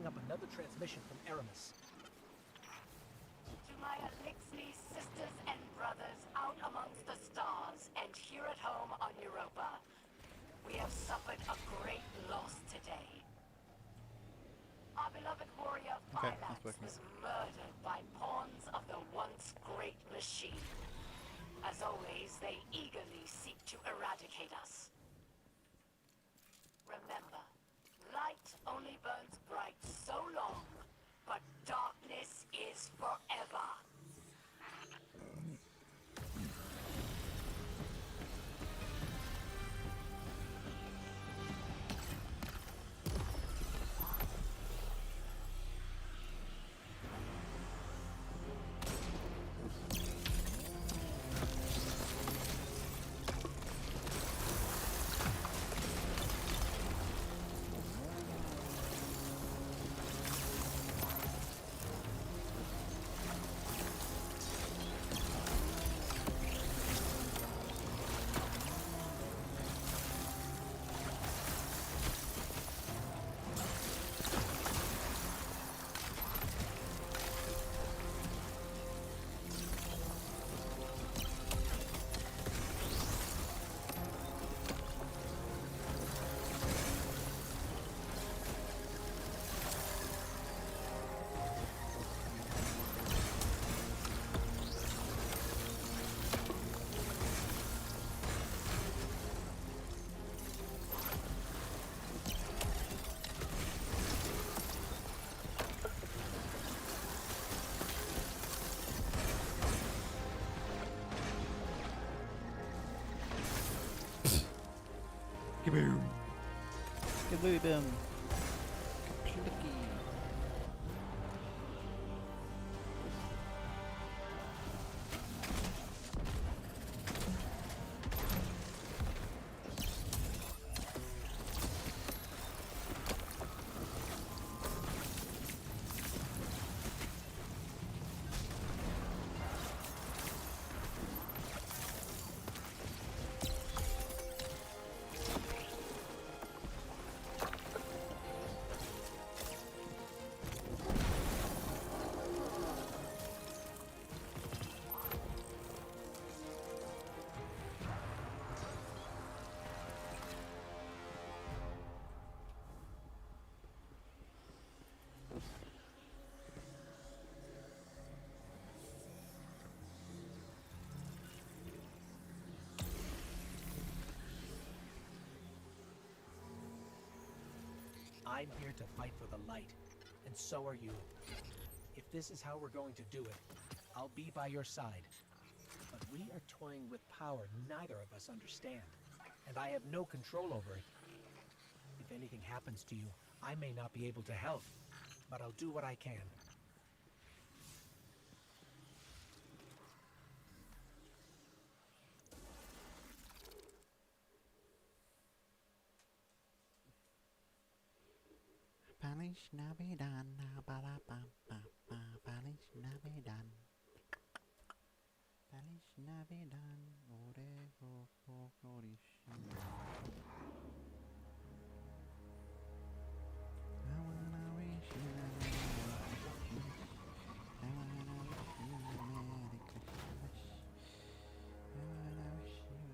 picking up another transmission from Aramis. To my Elixni sisters and brothers out amongst the stars and here at home on Europa, we have suffered a great loss today. Our beloved warrior Okay, that's Phylax working. was murdered by pawns of the once great machine. As always, they eagerly seek to eradicate us. Remember, light only burns bright so long, but darkness is forever. Kaboom! Kaboom! Kaplicky! I'm here to fight for the light, and so are you. If this is how we're going to do it, I'll be by your side. But we are toying with power neither of us understand, and I have no control over it. If anything happens to you, I may not be able to help, but I'll do what I can. Feliz Navidad, Feliz Navidad. Feliz Navidad, Orego, Florishima. I wanna wish you a Merry Christmas. I wanna wish you a Merry Christmas. I wanna wish you a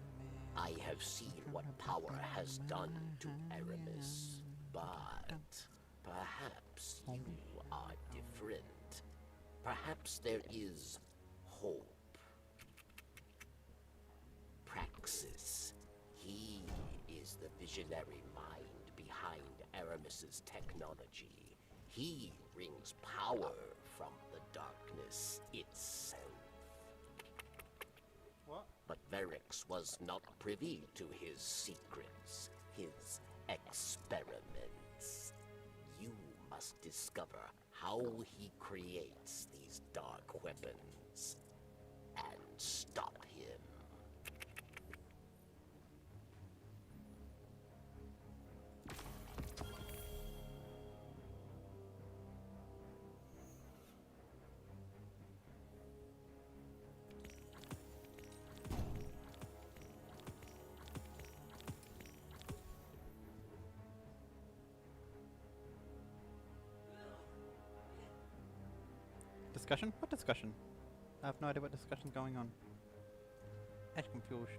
Merry I have seen what power has done to Aramis, but perhaps you are different. Perhaps there is hope. Praxis. He is the visionary mind behind Aramis's technology. He wrings power from the darkness itself. What? But Verix was not privy to his secrets, his experiments. You must discover how he creates these dark weapons and stop him. Discussion? What discussion? I have no idea what discussion's going on. Edge confused.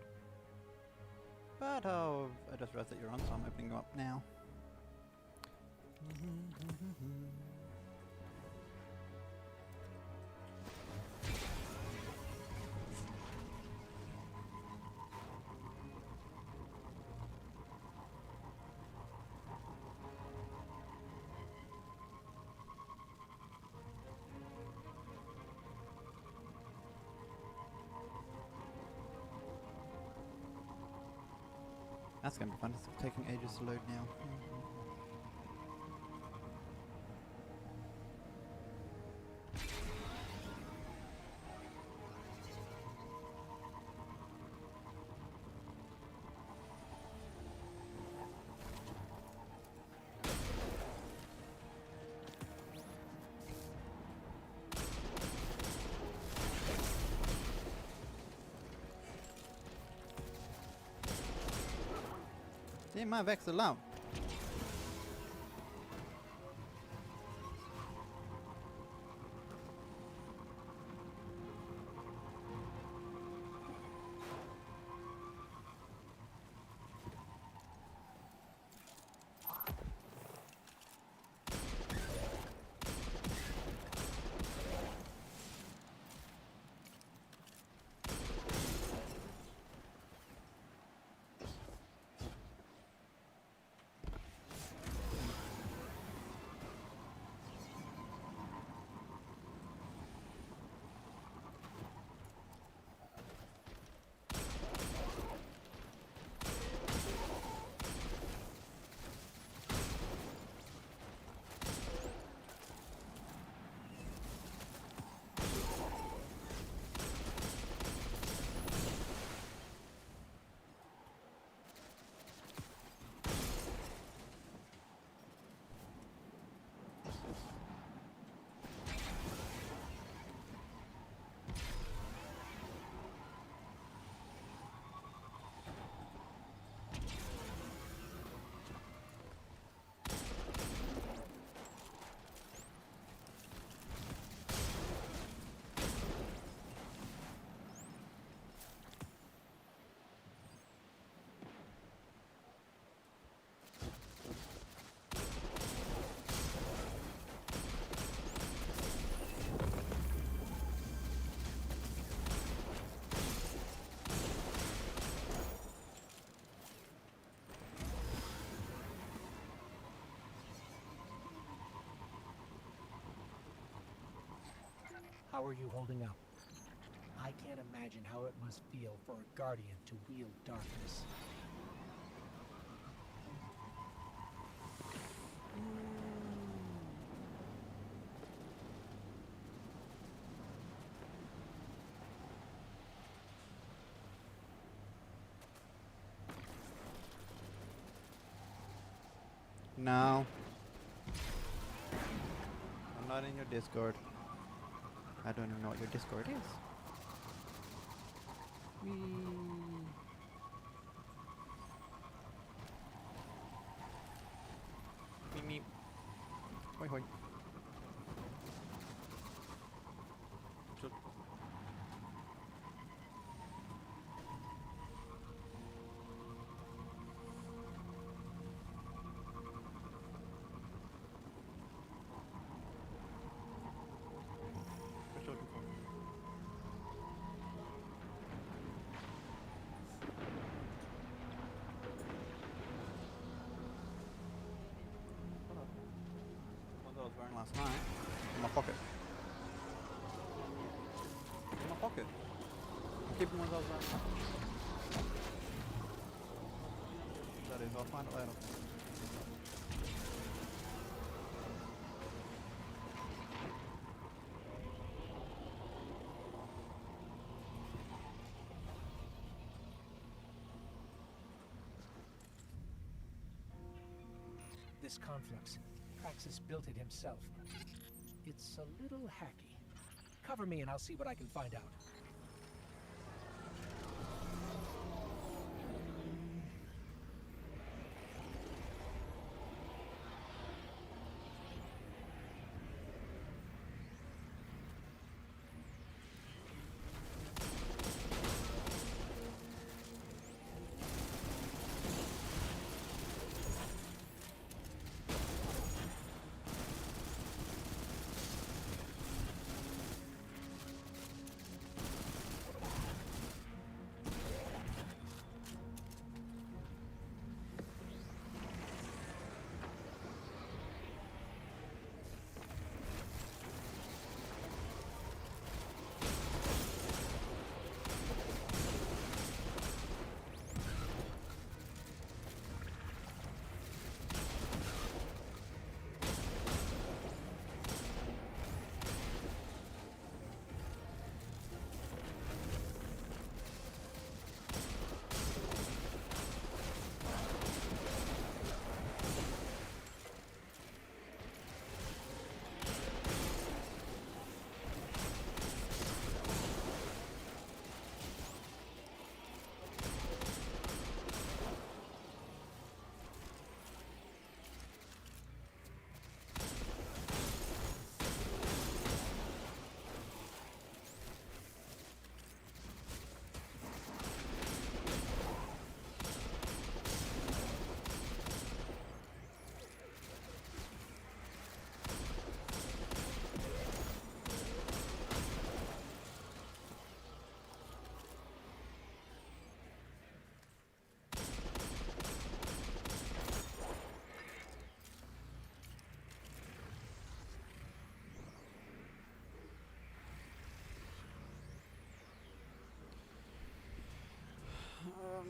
But oh, I just realized that you're on, so I'm opening you up now. That's gonna be fun. It's taking ages to load now. Leave my Vex alone. How are you holding up? I can't imagine how it must feel for a guardian to wield darkness. No. I'm not in your Discord. I don't even know what your Discord is. Whee. Meep meep. Hoi hoi. Shoot. What you looking for? What I was wearing last night. In my pocket. In my pocket. I'm keeping one of those wearing last night. That is, I'll find it later. This conflux, Praxis built it himself. It's a little hacky. Cover me and I'll see what I can find out.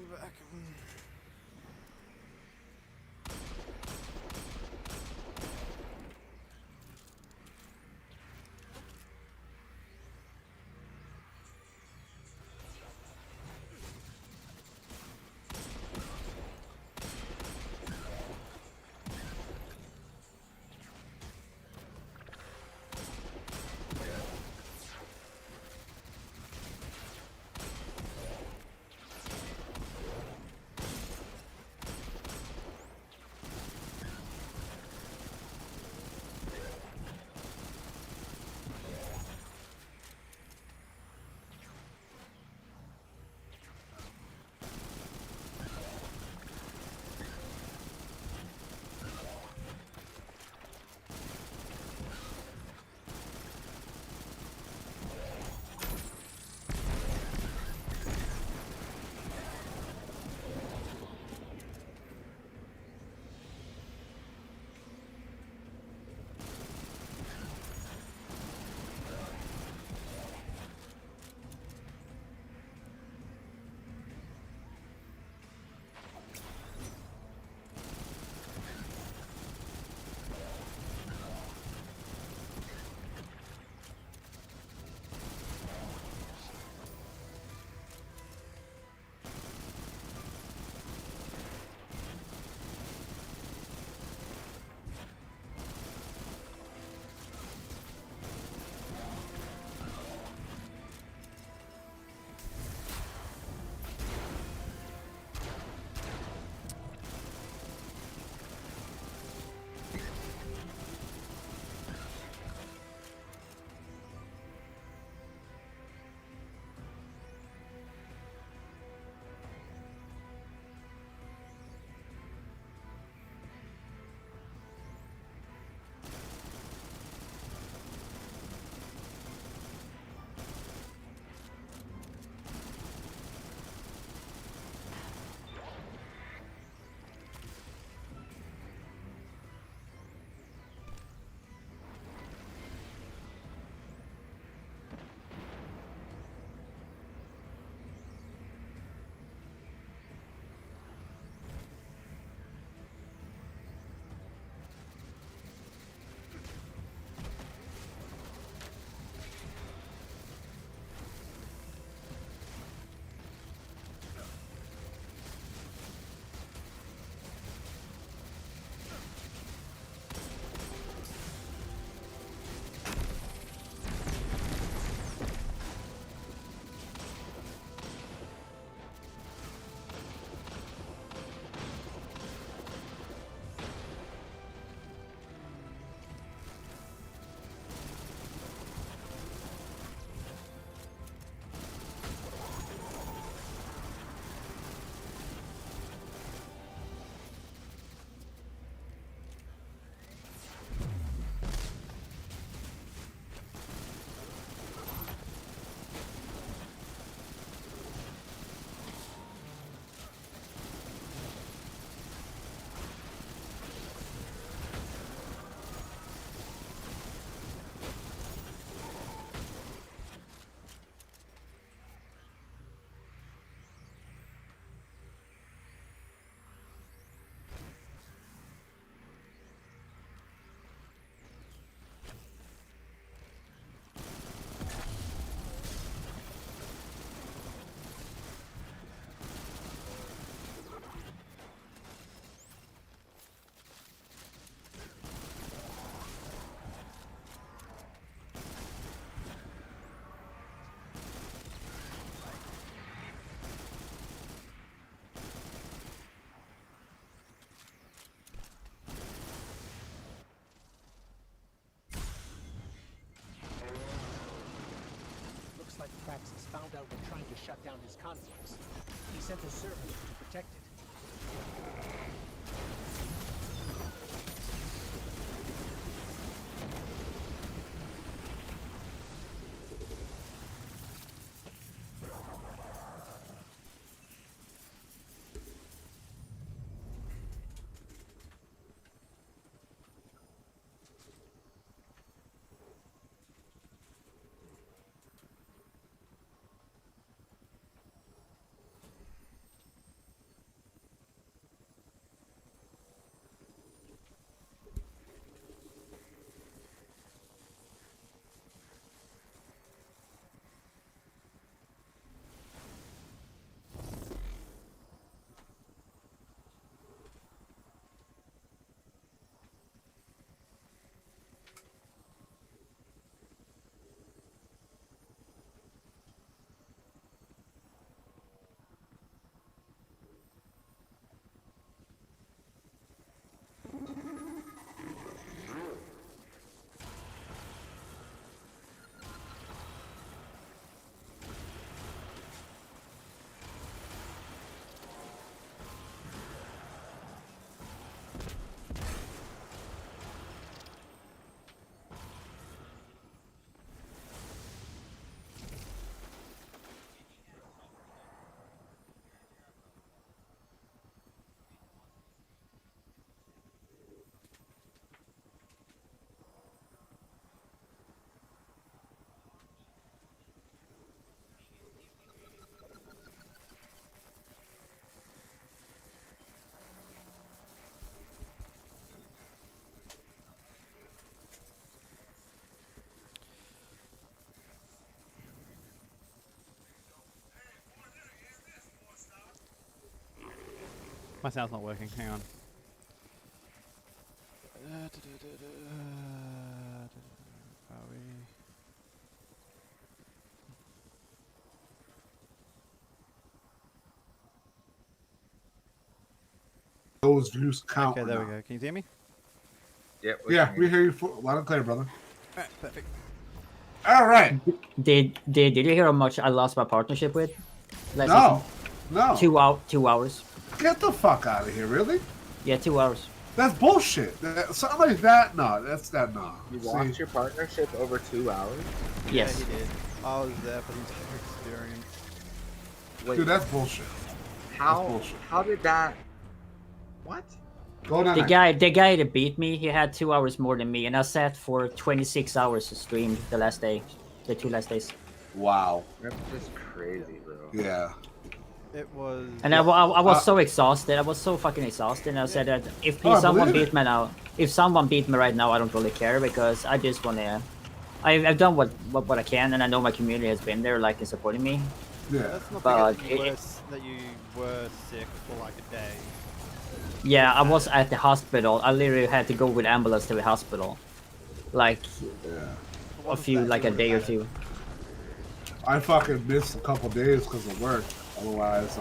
back. Like Praxis found out we're trying to shut down his conflicts. He sent a servant to protect it. My sound's not working. Hang on. Are we? Those views count. Okay, or there we not. go. Can you hear me? Yep. Yeah, we hear you loud and clear, brother. Alright, perfect. All right. Did you hear how much I lost my partnership with? Last No, no. season? 2 hours. Get the fuck out of here, really? Yeah, 2 hours. That's bullshit. Something like that, no. That's that, no. You See, lost your partnership over 2 hours? Yes. Yeah, he did. I was there for the entire experience. Wait, dude, that's bullshit. how bullshit. how did that? What? Go down. The guy that beat me, he had 2 hours more than me, and I sat for 26 hours to stream the last day, the 2 last days. Wow. That's just crazy, bro. Yeah. It was. And I was so exhausted. I was so fucking exhausted. And I said that if Oh, I someone believe beat me now, if someone beat me right now, I don't really care because I just wanna. I've done what I can, and I know my community has been there, like, and supporting me. Yeah. Let's not But forget that you were sick for like a day. Yeah, I was at the hospital. I literally had to go with ambulance to the hospital, like Yeah. a few, like a day or two. I fucking missed a couple days because of work. Otherwise, I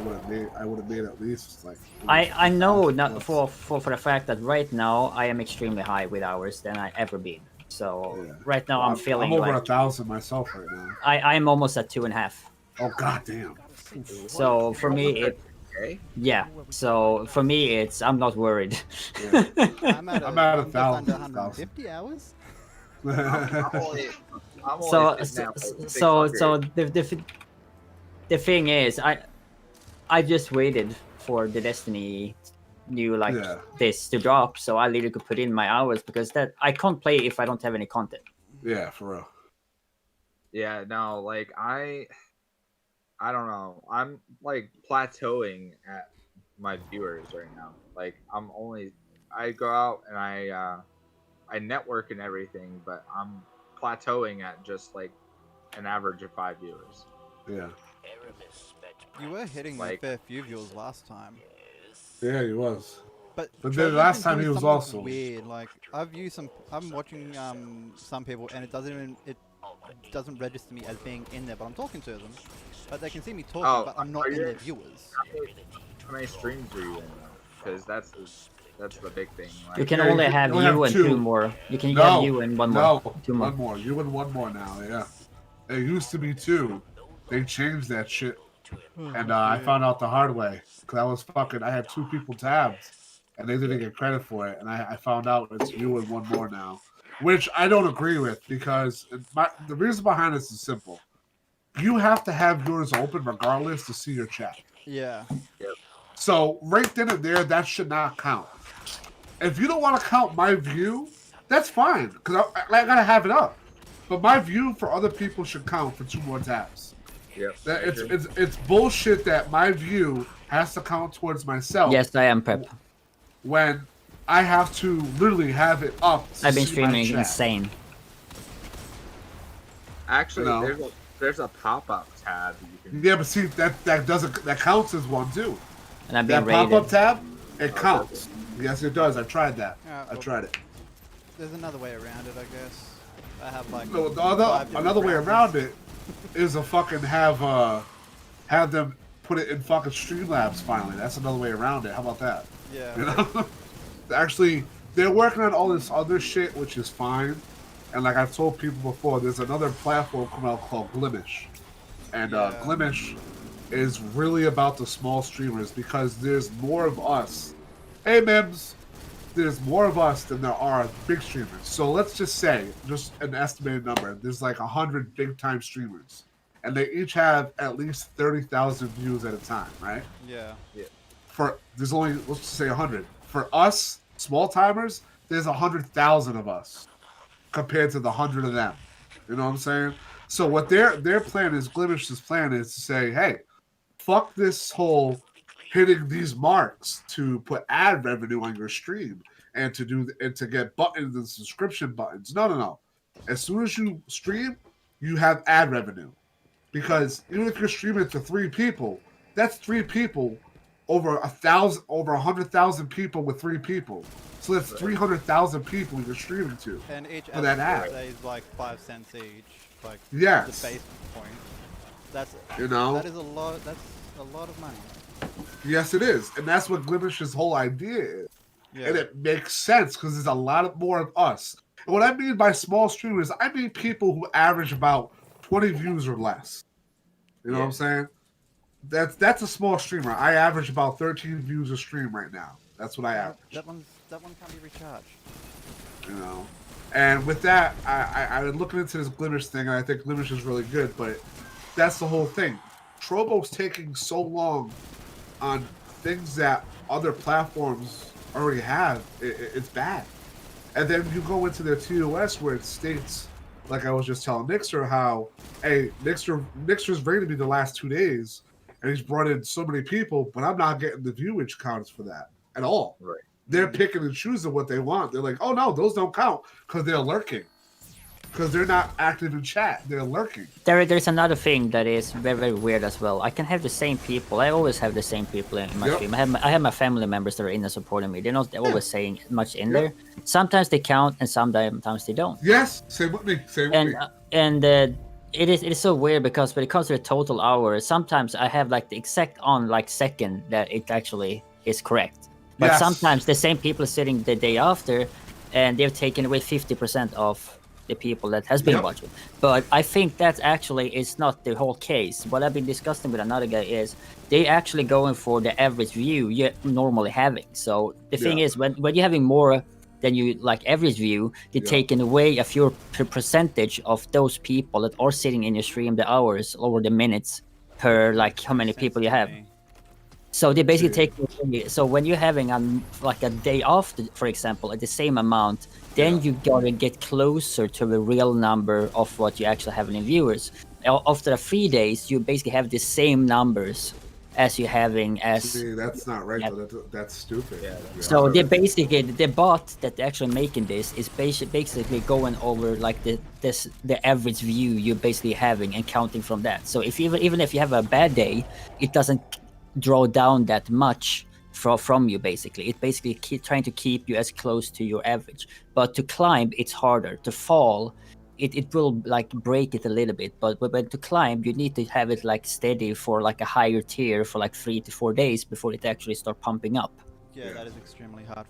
would have made at least like. I know not plus. for the fact that right now I am extremely high with hours than I ever been. So Yeah. right now I'm feeling I'm over like 1,000 myself right now. I'm almost at 2.5. Oh god damn. So for me, Okay. yeah. So for me, I'm not worried. Yeah. I'm at I'm just at 1,000. under 150 hours. I'm only So sitting at, like, so 600. the thing is, I just waited for the Destiny new Yeah. this to drop, so I literally could put in my hours because that I can't play if I don't have any content. Yeah, for real. Yeah, no, like I don't know. I'm like plateauing at my viewers right now. Like I go out and I network and everything, but I'm plateauing at just like an average of 5 viewers. Yeah. You were hitting Like- a fair few viewers last time. Yeah, he was. But But Trevor's then last been time doing he was something also- weird. Like I've used some. I'm watching some people, and it doesn't register me as being in there, but I'm talking to them. But they can see me talking, Oh, but I'm not are in you- their viewers. How many streams are you in though? Because that's the big thing. Like, You can Yeah, you only can have only you have and 2. 2 more. You can No, have you and 1 more. No, 2 more. 1 more. You and 1 more now. Yeah. It used to be 2. They changed that shit, and I found out the hard way because I had 2 people tabbed, and they didn't get credit for it, and I found out it's you and 1 more now, which I don't agree with because the reason behind this is simple. You have to have yours open regardless to see your chat. Yeah. So right then and there, that should not count. If you don't want to count my view, that's fine because I gotta have it up. But my view for other people should count for 2 more tabs. Yep. That I agree. it's bullshit that my view has to count towards myself. Yes, I am prep. When I have to literally have it up. To I've been see my streaming chat. insane. Actually, No. there's a pop-up tab you can. Yeah, but see that counts as one too. And I've been That pop up raided. tab, it counts. Yes, it does. I tried that. Alright, I well, tried it. There's another way around it, I guess. I have like. No, 5 different another way browsers. around it is a fucking have them put it in fucking Streamlabs finally. That's another way around it. How about that? Yeah. You know? Actually, they're working on all this other shit, which is fine. And like I've told people before, there's another platform coming out called Glimish. And Yeah. Glimish is really about the small streamers because there's more of us. Hey, Mims! There's more of us than there are big streamers. So let's just say, just an estimated number, there's like 100 big time streamers. And they each have at least 30,000 views at a time, right? Yeah. There's only, let's just say 100. For us, small timers, there's 100,000 of us compared to the 100 of them. You know what I'm saying? So what their plan is, Glimish's plan is to say, hey, fuck this whole hitting these marks to put ad revenue on your stream and to get buttons and subscription buttons. No. As soon as you stream, you have ad revenue. Because even if you're streaming to 3 people, that's 3 people over 100,000 people with 3 people. So that's 300,000 people you're streaming to. And each For that ad ad. is like 5 cents each. Like Yes. the base point. That's You know? that is a lot. That's a lot of money. Yes, it is. And that's what Glimish's whole idea is. Yeah. And it makes sense because there's a lot more of us. And what I mean by small streamers, I mean people who average about 20 views or less. You know what I'm saying? That's a small streamer. I average about 13 views a stream right now. That's what I average. That one can't be recharged. You know. And with that, I was looking into this Glimish thing, and I think Glimish is really good, but that's the whole thing. Trovo's taking so long on things that other platforms already have. It's bad. And then you go into their TOS where it states, like I was just telling Nixer, how, hey, Nixer's rated me the last 2 days, and he's brought in so many people, but I'm not getting the viewage counts for that at all. Right. They're picking and choosing what they want. They're like, oh no, those don't count because they're lurking. Because they're not active in chat. They're lurking. There's another thing that is very, very weird as well. I can have the same people. I always have the same people in my stream. I have my family members that are in and supporting me. They're not always saying much in there. Sometimes they count and sometimes they don't. Yes, same with me. Same with me. It is so weird because when it comes to the total hours, sometimes I have like the exact on like second that it actually is correct. But sometimes the same people are sitting the day after, and they've taken away 50% of the people that has been watching. But I think that actually is not the whole case. What I've been discussing with another guy is they actually going for the average view you're normally having. So the thing is, when you're having more than you like average view, they're taking away a few percentage of those people that are sitting in your stream, the hours or the minutes per like how many people you have. So they basically take. So when you're having like a day off, for example, at the same amount, then you gotta get closer to the real number of what you actually have in viewers. After 3 days, you basically have the same numbers as you're having as. See, that's not right. Though. That's stupid. Yeah. So they basically the bot that they're actually making this is basically going over like the average view you're basically having and counting from that. So if even if you have a bad day, it doesn't draw down that much from you. Basically it basically trying to keep you as close to your average, but to climb it's harder. To fall it will like break it a little bit, but to climb you need to have it like steady for like a higher tier for like 3 to 4 days before it actually start pumping up. That is extremely hard.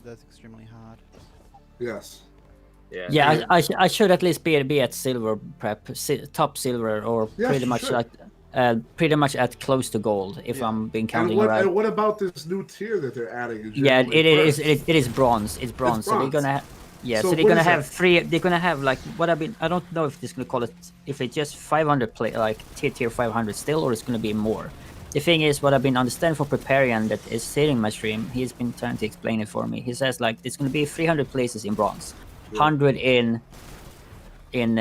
That's extremely hard. Yes. Yeah, I should at least be at silver prep, top silver, or pretty much like pretty much at close to gold if I'm being counting right. And what about this new tier that they're adding? It is bronze. It's bronze. So they're gonna so they're gonna have they're gonna have like I don't know if this gonna call it, if it's just 500 play like tier 500 still, or it's gonna be more. The thing is, what I've been understanding from Preparian that is sitting my stream, he's been trying to explain it for me. He says like it's gonna be 300 places in bronze, 100 in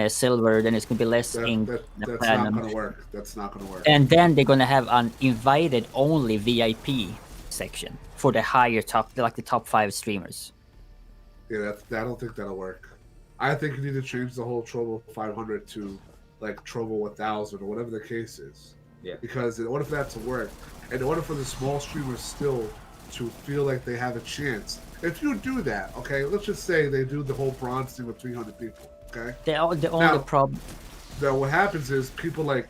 silver, then it's gonna be less in the that's platinum. not gonna work. That's not gonna work. And then they're gonna have an invited only VIP section for the higher top, like the top 5 streamers. Yeah, I don't think that'll work. I think you need to change the whole Trovo 500 to like Trovo 1000 or whatever the case is. Yeah. Because in order for that to work, in order for the small streamers still to feel like they have a chance, if you do that, okay, let's just say they do the whole bronze thing with 300 people, okay? The only problem. Now, what happens is people like,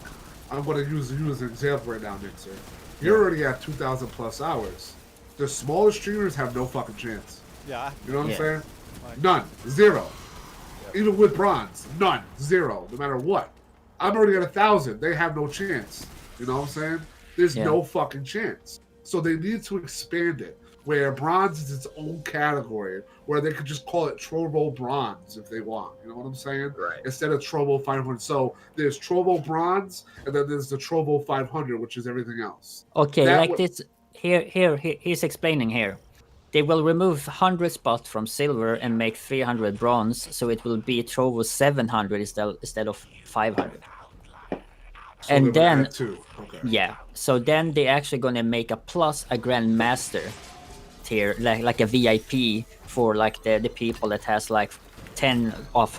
I'm going to use you as an example right now, Nixer. You're already at 2,000 plus hours. The smaller streamers have no fucking chance. Yeah. You know what I'm saying? Like, None. Zero. Even with bronze, none. Zero. No matter what. I'm already at 1,000. They have no chance. You know what I'm saying? There's no fucking chance. So they need to expand it, where bronze is its own category, where they could just call it Trovo Bronze if they want. You know what I'm saying? Right. Instead of Trovo 500. So there's Trovo Bronze, and then there's the Trovo 500, which is everything else. Okay, this. He's explaining here. They will remove 100 spots from silver and make 300 bronze, so it will be Trovo 700 instead of 500. So and then okay. So then they're actually gonna make a Grandmaster tier, like a VIP for like the people that has like 10 of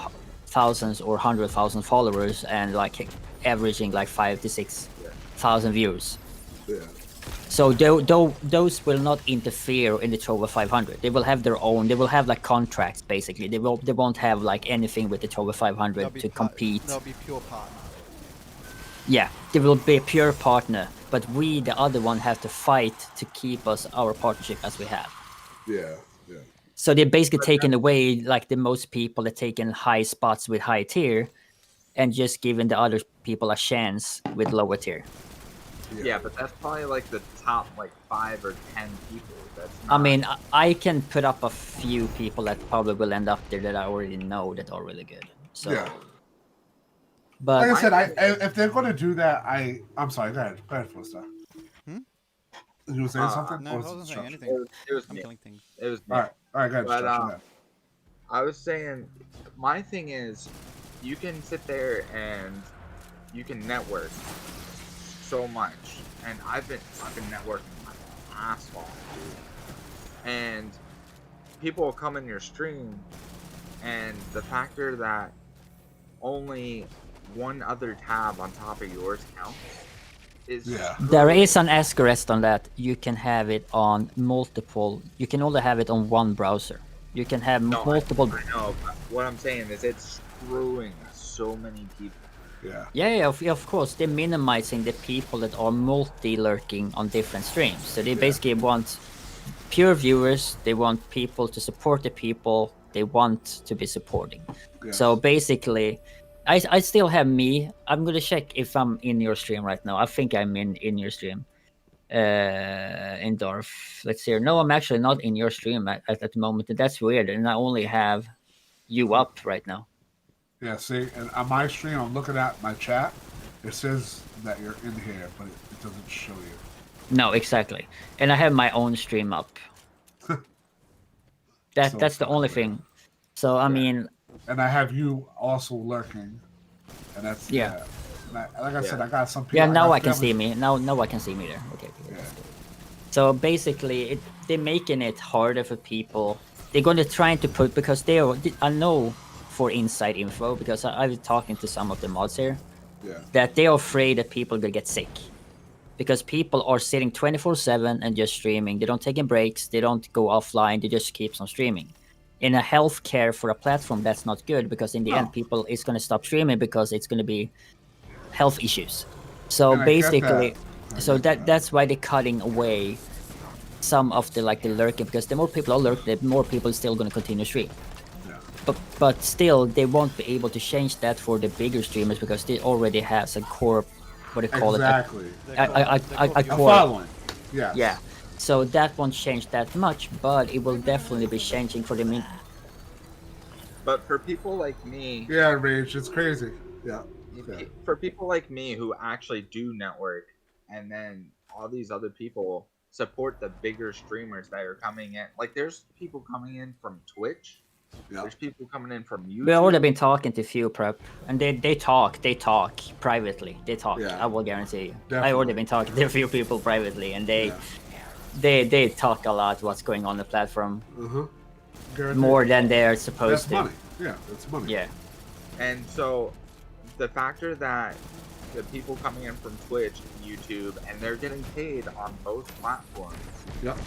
thousands or 100,000 followers and like averaging like 5,000 to 6,000 views. Yeah. So those will not interfere in the Trovo 500. They will have their own. They will have like contracts basically. They won't have like anything with the Trovo 500 to compete. They'll be pure partner. Yeah, they will be a pure partner, but we, the other one, have to fight to keep us our partnership as we have. Yeah, yeah. So they're basically taking away like the most people that taking high spots with high tier, and just giving the other people a chance with lower tier. Yeah, but that's probably like the top like 5 or 10 people. That's I not- mean, I can put up a few people that probably will end up there that I already know that are really good. So, Yeah. but Like I said, if they're going to do that, I'm sorry. Go ahead, Foster. You were saying something? No, I Or was it wasn't saying structure? anything. it was I'm me. killing things. It was me. All right, go ahead. But, Structure that. I was saying, my thing is, you can sit there and you can network so much, and I've been networking my ass off, dude. And people will come in your stream, and the factor that only one other tab on top of yours counts is Yeah. there is an asterisk on that. You can have it on multiple. You can only have it on one browser. You can have No, multiple. I know, but what I'm saying is it's screwing so many people. Yeah. Yeah, of course. They're minimizing the people that are multi-lurking on different streams. So they basically want pure viewers. They want people to support the people they want to be supporting. Yeah. So basically, I still have me. I'm gonna check if I'm in your stream right now. I think I'm in your stream. In Dorf. Let's see here. No, I'm actually not in your stream at the moment. That's weird. And I only have you up right now. Yeah, see, and on my stream, I'm looking at my chat. It says that you're in here, but it doesn't show you. No, exactly. And I have my own stream up. That's the only thing. So I mean, And I have you also lurking, and that's Yeah. And like I said, I got some people. yeah. Now got I can see family- me. Now I can see me there. Okay. Yeah. That's good. So basically, they're making it harder for people. They're going to try to put because I know for inside info because I've been talking to some of the mods here Yeah. that they're afraid that people will get sick because people are sitting 24/7 and just streaming. They don't take breaks. They don't go offline. They just keep on streaming. In a healthcare for a platform, that's not good because in the end, people is going to stop streaming because it's going to be health issues. So And I get basically, that. so that's why they're cutting away some of the lurking because the more people are lurking, the more people still going to continue stream. Yeah. But still, they won't be able to change that for the bigger streamers because they already have a core, what do you call Exactly. it? A A core. following. Yes. Yeah. So that won't change that much, but it will definitely be changing for the But for people like me, Yeah, Rage. It's crazy. Yeah. for people like me who actually do network, and then all these other people support the bigger streamers that are coming in. Like, there's people coming in from Twitch. Yeah. There's people coming in from YouTube. We've already been talking to few prep, and they talk privately. They talk. Yeah. I will guarantee you. I Definitely. already been talking to a few people privately, and Yeah. they talk a lot what's going on the platform Guaranteed. more than they're supposed That's to. money. Yeah, that's money. Yeah. And so, the factor that the people coming in from Twitch and YouTube, and they're getting paid on both platforms, Yep.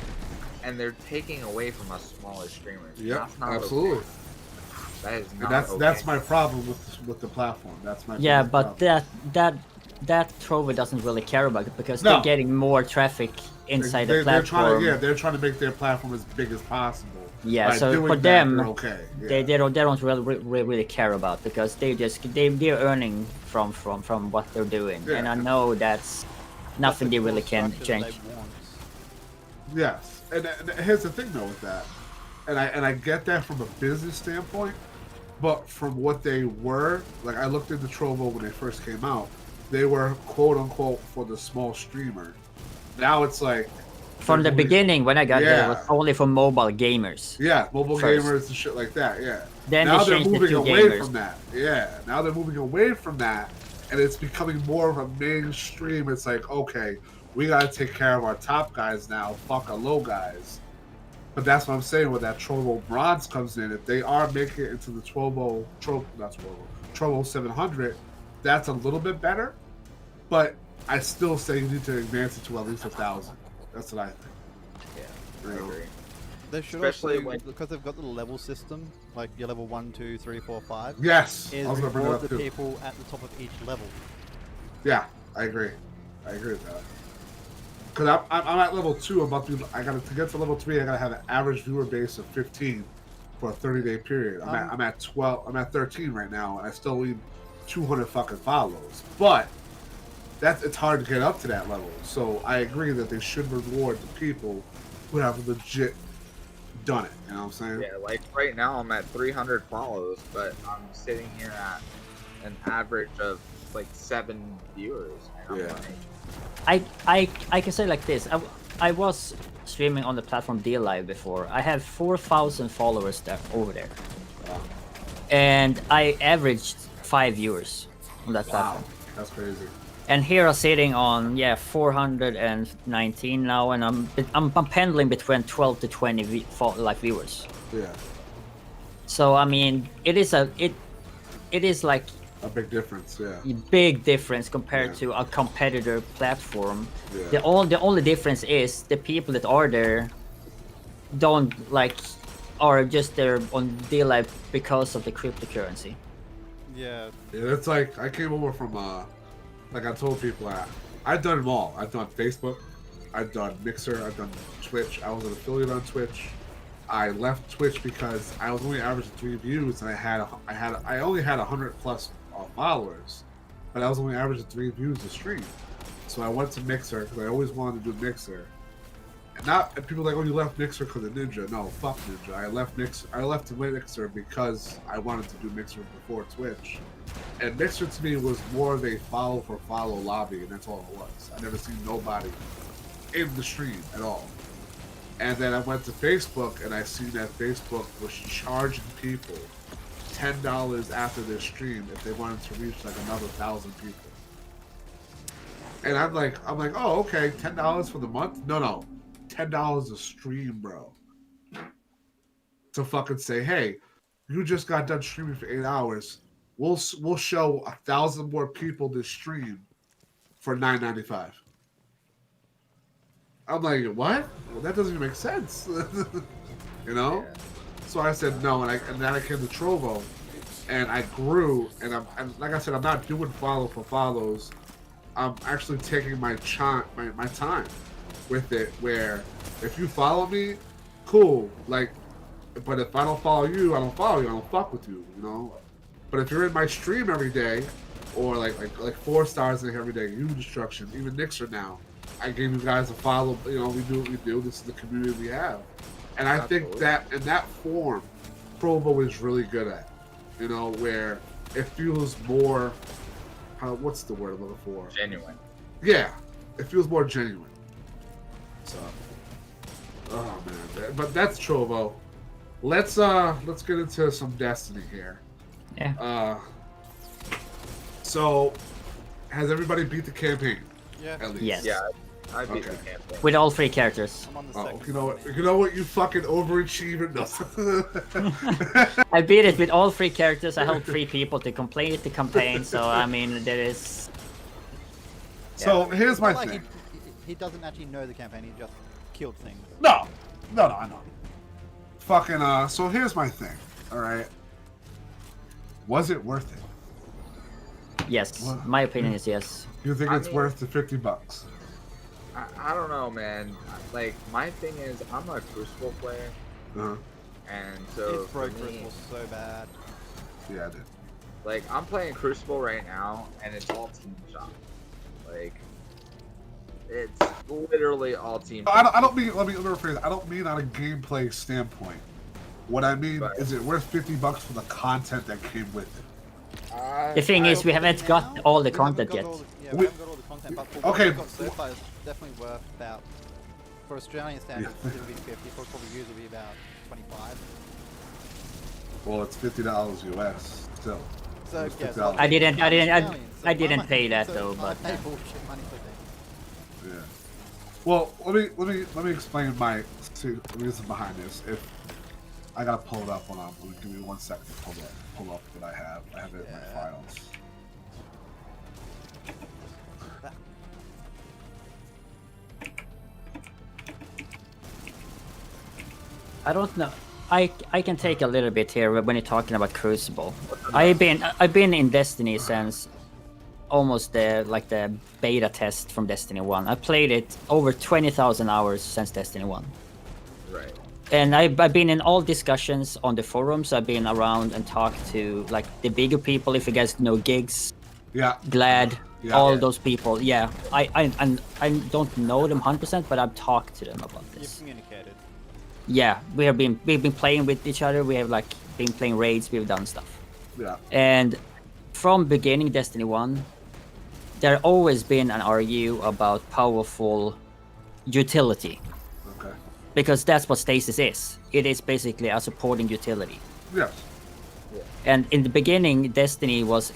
and they're taking away from us smaller streamers. Yep. That's not Absolutely. Okay. That is not And that's okay. that's my problem with the platform. That's my Yeah, biggest but problem. that Trovo doesn't really care about it because No. they're getting more traffic inside the They're trying platform. they're trying to make their platform as big as possible. Yeah, By so doing for that, them, they're okay. Yeah. they don't really care about because they're earning from what they're doing, Yeah. and I know that's nothing they really can change. Yes, and here's the thing though with that, and I get that from a business standpoint, but from what they were, like I looked into Trovo when they first came out, they were quote unquote for the small streamer. Now it's like From the they're moving- beginning, when I got there, it Yeah. was only for mobile gamers. Yeah, mobile first. gamers and shit like that. Yeah. Then Now they they're changed it moving to away gamers. from that. Yeah. Now they're moving away from that, and it's becoming more of a mainstream. It's like, okay, we gotta take care of our top guys now. Fuck our low guys. But that's what I'm saying. When that Trovo Bronze comes in, if they are making it into the Trovo 700, that's a little bit better. But I still say you need to advance it to at least 1,000. That's what I think. Yeah, I You know? agree. They should Especially also, when- because they've got the level system, like your level 1, 2, 3, 4, 5, Yes, is I was gonna bring that reward up the too. people at the top of each level. Yeah, I agree. I agree with that. Cause I'm at level 2. I'm about to get to level 3. I gotta have an average viewer base of 15 for a 30-day period. I'm at 12. I'm at 13 right now, and I still need 200 fucking follows. But it's hard to get up to that level. So I agree that they should reward the people who have legit done it. You know what I'm saying? Yeah, like right now I'm at 300 follows, but I'm sitting here at an average of like 7 viewers. And I'm Yeah. like, I can say like this. I was streaming on the platform DLive before. I have 4,000 followers there over there, and I averaged 5 viewers on that platform. That's crazy. And here I'm sitting on 419 now, and I'm pendling between 12 to 20 viewers. Yeah, So I mean, it is like a big difference. Yeah. a big difference compared Yeah. to a competitor platform. Yeah. The only difference is the people that are there don't like are just there on DLive because of the cryptocurrency. Yeah. Yeah, it's like I came over from like I told people I've done them all. I've done Facebook, I've done Mixer, I've done Twitch. I was an affiliate on Twitch. I left Twitch because I was only averaging 3 views, and I only had 100 plus followers, but I was only averaging 3 views a stream. So I went to Mixer because I always wanted to do Mixer. And people are like, oh, you left Mixer because of Ninja. No, fuck Ninja. I left Mixer because I wanted to do Mixer before Twitch. And Mixer to me was more of a follow for follow lobby, and that's all it was. I never seen nobody in the stream at all. And then I went to Facebook, and I seen that Facebook was charging people $10 after their stream if they wanted to reach like another 1,000 people. And I'm like, oh, okay, $10 for the month? No, $10 a stream, bro. To fucking say, hey, you just got done streaming for 8 hours. We'll show 1,000 more people this stream for $9.95. I'm like, what? Well, that doesn't even make sense. You know? yeah. So I said no, and then I came to Trovo, and I grew, and like I said, I'm not doing follow for follows. I'm actually taking my time with it. Where if you follow me, cool. Like, but if I don't follow you, I don't follow you. I don't fuck with you. You know. But if you're in my stream every day, or like 4 stars in every day, you destruction, even Nixer now. I gave you guys a follow. You know, we do what we do. This is the community we have. And I think Absolutely. that in that form, Provo is really good at. You know, where it feels more, what's the word I'm looking for? Genuine. Yeah, it feels more genuine. So, oh man, but that's Trovo. Let's get into some Destiny here. Yeah. So, has everybody beat the campaign? Yeah. At least. Yes. Yeah, I beat the Okay. campaign. With all 3 characters. I'm on the Oh, second. you know one. what? You know what? You fucking overachiever. No. I beat it with all 3 characters. I helped 3 people to complete the campaign. So I mean, there is. So here's It's my not like thing. he doesn't actually know the campaign. He just killed things. No, I know. Fucking so here's my thing. All right. Was it worth it? Yes. What? My opinion is yes. You think I it's mean- worth the $50? I don't know, man. Like, my thing is, I'm a Crucible player, Uh-huh. and so It for broke me, Crucible so bad. Yeah, I did. like, I'm playing Crucible right now, and it's all team shop. Like, it's literally all team. I don't mean. Let me rephrase. I don't mean on a gameplay standpoint. What I mean Right. is, it worth $50 for the content that came with it? I- The thing I is, we don't- haven't got all the We haven't content got yet. all the- yeah, We- we haven't got all the content, but for what Okay. we've got so far, it's definitely worth about, for Australian standards, Yeah. it'll be 50, for probably use it'll be about 25. Well, it's $50 US still. So, It's yeah, $50. so I didn't Australians, so I didn't my pay that so though, I but pay bullshit money for things. Yeah. Well, let me explain my reason behind this. If I gotta pull it up, hold on. Give me 1 second to pull up what I have. I have it in my Yeah. files. I don't know. I can take a little bit here when you're talking about Crucible. I've been in Destiny since almost the beta test from Destiny 1. I played it over 20,000 hours since Destiny 1. Right. And I've been in all discussions on the forums. I've been around and talked to like the bigger people. If you guys know Gigs, Yeah. Glad, Yeah. all those people. Yeah, I don't know them 100%, but I've talked to them about You've this. communicated. Yeah, we've been playing with each other. We have like been playing raids. We've done stuff. Yeah. And from beginning Destiny 1, there always been an argue about powerful utility. Okay. Because that's what Stasis is. It is basically a supporting utility. Yes. And in the beginning, Destiny was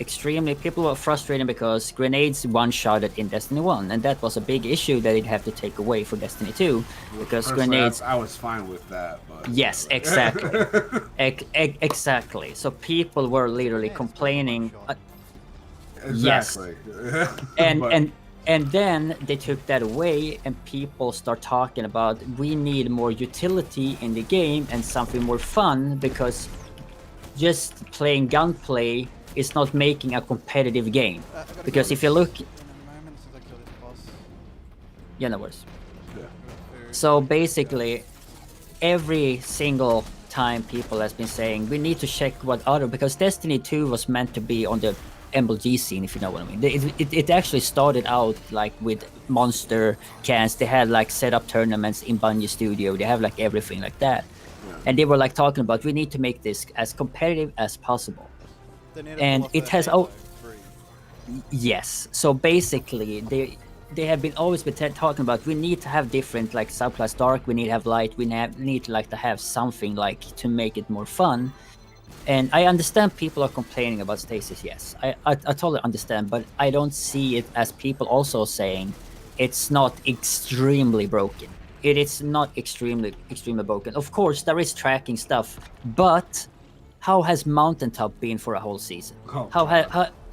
people were frustrated because grenades one-shotted in Destiny 1, and that was a big issue that they'd have to take away for Destiny 2, because Personally, grenades... I was fine with that. But, Yes, exactly. Exactly. So people were literally complaining... Exactly. and But- and then they took that away, and people start talking about we need more utility in the game and something more fun, because just playing gunplay is not making a competitive game. Because if you look, In a moment since I kill this boss. yeah, no worries. Yeah. So basically, every single time people has been saying we need to check what other, because Destiny 2 was meant to be on the MLG scene, if you know what I mean. It actually started out like with monster cans. They had like set up tournaments in Bungie Studio. They have like everything like that. And they were like talking about we need to make this as competitive as possible. They need to And pull off it a has Halo 3. Yes. So basically, they have been always been talking about we need to have different like subclass dark. We need to have light. We need to like to have something like to make it more fun. And I understand people are complaining about Stasis. Yes, I totally understand, but I don't see it as people also saying it's not extremely broken. It is not extremely broken. Of course, there is tracking stuff, but how has Mountaintop been for a whole season? Oh,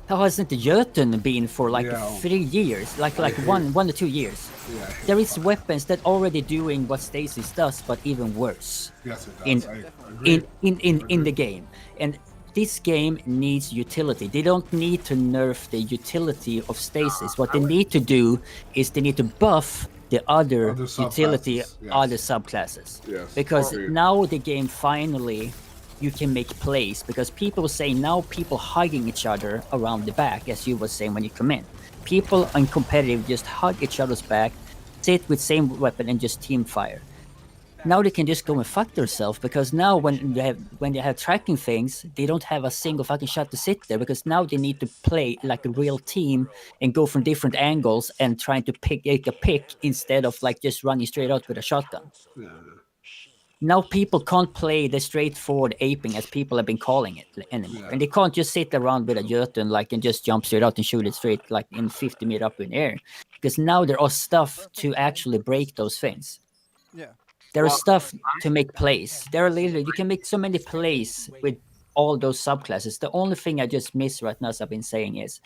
How hasn't Jotun been for like Yeah. 3 years, like one to 2 years? Yeah. There is weapons that already doing what Stasis does, but even worse Yes, it does. in- I agree. in the game. And this game needs utility. They don't need to nerf the utility of Stasis. What they need to do is they need to buff the other Other utility, subclasses, yes. other subclasses. Yes, Because agreed. now the game finally you can make plays, because people say now people hugging each other around the back, as you were saying when you come in. People on competitive just hug each other's back, sit with same weapon and just team fire. Now they can just go and fuck themselves, because now when they have tracking things, they don't have a single fucking shot to sit there, because now they need to play like a real team and go from different angles and trying to pick a pick instead of like just running straight out with a shotgun. Yeah. Now people can't play the straightforward aping as people have been calling it anymore. Yeah. And they can't just sit around with a Jotun like and just jump straight out and shoot it straight like in 50 meters up in the air. Because now there are stuff to actually break those things. Yeah. There is stuff to make plays. There are literally, you can make so many plays with all those subclasses. The only thing I just miss right now, as I've been saying, is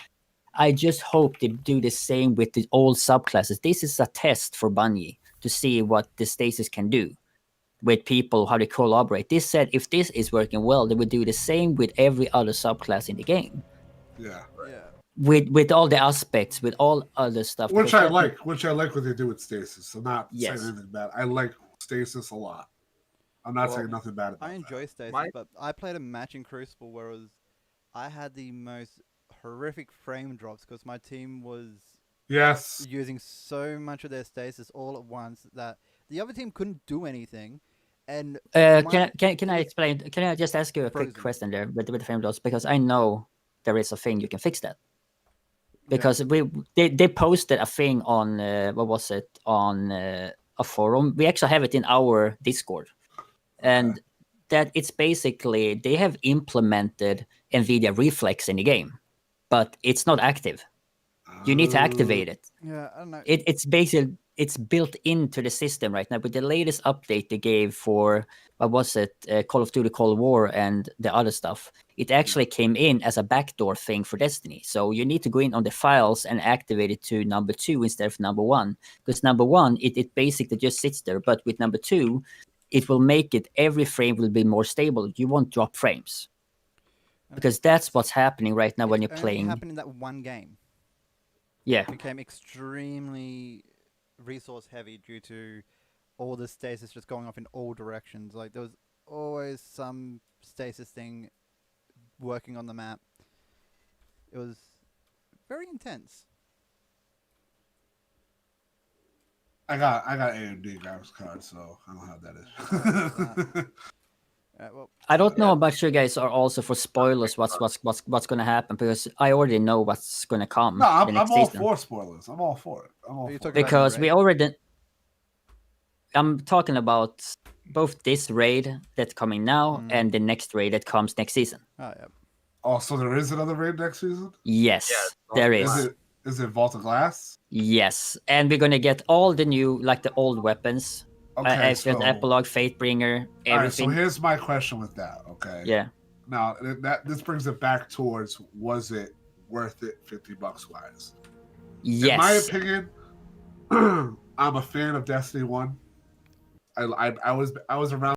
I just hope they do the same with the old subclasses. This is a test for Bungie to see what the Stasis can do with people, how they collaborate. They said if this is working well, they would do the same with every other subclass in the game. Yeah. Yeah. With all the aspects, with all other stuff. Which because I that- like. Which I like what they do with Stasis. I'm not Yes. saying anything bad. I like Stasis a lot. I'm not Well, saying nothing bad about I enjoy Stasis, My- but I played a match in Crucible where I had the most horrific frame drops because my team was Yes. using so much of their stasis all at once that the other team couldn't do anything. And Can I explain? Can I just ask you a quick Frozen. question there with the frame drops, because I know there is a thing you can fix that. Because they posted a thing on what was it, on a forum. We actually have it in our Discord, and that it's basically they have implemented NVIDIA Reflex in the game, but it's not active. You need to activate it. yeah, I don't know. It's basically it's built into the system right now. With the latest update they gave for what was it, Call of Duty Cold War and the other stuff, it actually came in as a backdoor thing for Destiny. So you need to go in on the files and activate it to number 2 instead of number 1, because number 1 it basically just sits there. But with number 2, it will make it every frame will be more stable. You won't drop frames because that's what's happening right now when you're It only playing. happened in that one game. Yeah, It became extremely resource heavy due to all the stasis just going off in all directions. Like there was always some stasis thing working on the map. It was very intense. I got AMD graphics card, so I don't have that issue. Well, I don't know how much you guys are also for spoilers. What's gonna happen because I already know what's gonna come. No, the I'm next all season. for spoilers. I'm all for it. I'm all Are you for it. talking about Because the we raid? already. I'm talking about both this raid that's coming now and the next raid that comes next season. Oh yeah. Oh, so there is another raid next season? Yes, Yeah, there it's is. Is it Vault of Glass? Yes, and we're gonna get all the new, like the old weapons. Okay, Extra so epilogue, Fatebringer, all right. So everything. here's my question with that. Okay. Yeah. Now this brings it back towards was it worth it $50 wise? Yes. In my opinion, I'm a fan of Destiny 1. I was around